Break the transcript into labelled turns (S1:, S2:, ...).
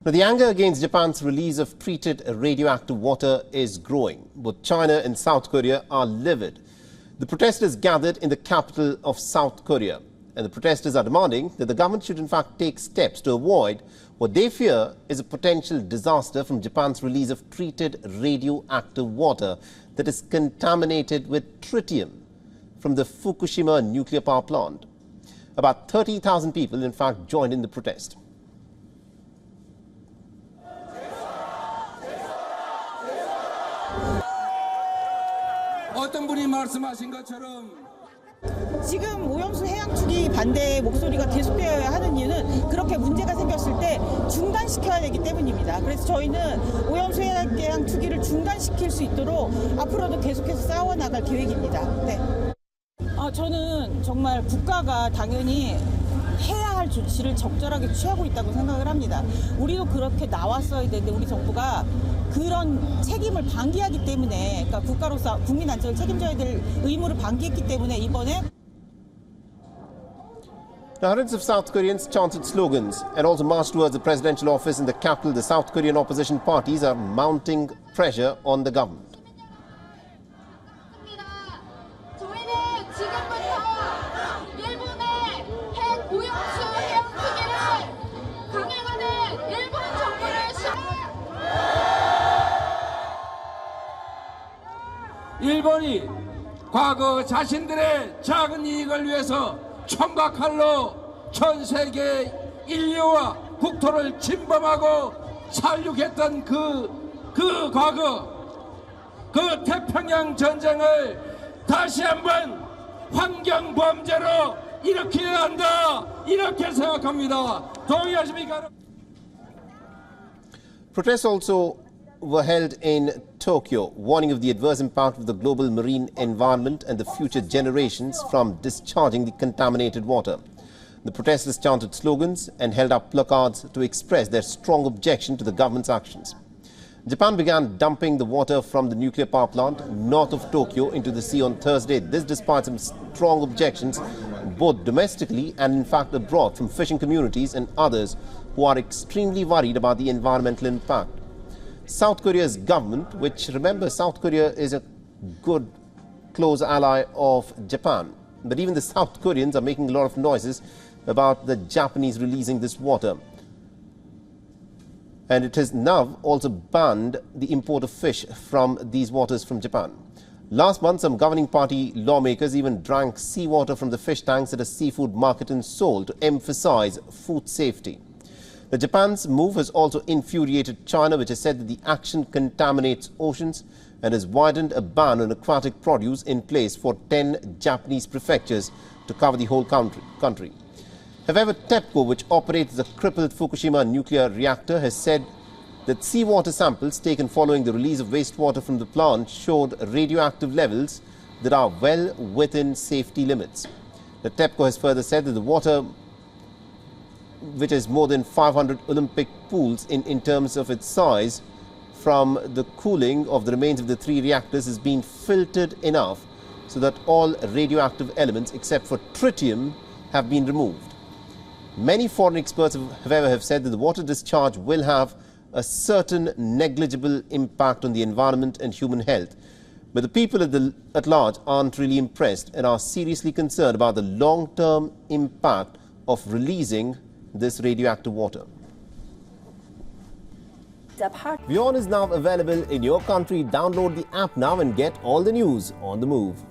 S1: Now, the anger against Japan's release of treated radioactive water is growing. Both China and South Korea are livid. The protesters gathered in the capital of South Korea, and the protesters are demanding that the government should in fact take steps to avoid what they fear is a potential disaster from Japan's release of treated radioactive water that is contaminated with tritium from the Fukushima nuclear power plant. About 30,000 people in fact joined in the protest.
S2: 어떤 분이 말씀하신 것처럼
S3: 지금 오염수 해양 투기 반대 목소리가 계속되어야 하는 이유는 그렇게 문제가 생겼을 때 중단시켜야 되기 때문입니다. 그래서 저희는 오염수 해양 투기를 중단시킬 수 있도록 앞으로도 계속해서 싸워나갈 계획입니다. 네. 저는 정말 국가가 당연히 해야 할 조치를 적절하게 취하고 있다고 생각을 합니다. 우리도 그렇게 나왔어야 되는데 우리 정부가 그런 책임을 방기하기 때문에, 그러니까 국가로서 국민 안전을 책임져야 될 의무를 방기했기 때문에 이번에
S1: Hundreds of South Koreans chanted slogans and also marched towards the presidential office in the capital. The South Korean opposition parties are mounting pressure on the government.
S2: 일본이 과거 자신들의 작은 이익을 위해서 총각칼로 전 세계 인류와 국토를 침범하고 살육했던 그 과거, 그 태평양 전쟁을 다시 한번 환경 범죄로 일으켜야 한다, 이렇게 생각합니다. 동의하십니까?
S1: Protests also were held in Tokyo, warning of the adverse impact of the global marine environment and the future generations from discharging the contaminated water. The protesters chanted slogans and held up placards to express their strong objection to the government's actions. Japan began dumping the water from the nuclear power plant north of Tokyo into the sea on Thursday. This despite some strong objections both domestically and in fact abroad from fishing communities and others who are extremely worried about the environmental impact. South Korea's government, which remember South Korea is a good close ally of Japan, but even the South Koreans are making a lot of noises about the Japanese releasing this water. And it has now also banned the import of fish from these waters from Japan. Last month, some governing party lawmakers even drank seawater from the fish tanks at a seafood market in Seoul to emphasize food safety. Japan's move has also infuriated China, which has said that the action contaminates oceans and has widened a ban on aquatic produce in place for 10 Japanese prefectures to cover the whole country. However, TEPCO, which operates the crippled Fukushima nuclear reactor, has said that seawater samples taken following the release of wastewater from the plant showed radioactive levels that are well within safety limits. The TEPCO has further said that the water, which is more than 500 Olympic pools in terms of its size, from the cooling of the remains of the 3 reactors has been filtered enough so that all radioactive elements except for tritium have been removed. Many foreign experts, however, have said that the water discharge will have a certain negligible impact on the environment and human health. But the people at large aren't really impressed and are seriously concerned about the long-term impact of releasing this radioactive water. WION is now available in your country. Download the app now and get all the news on the move.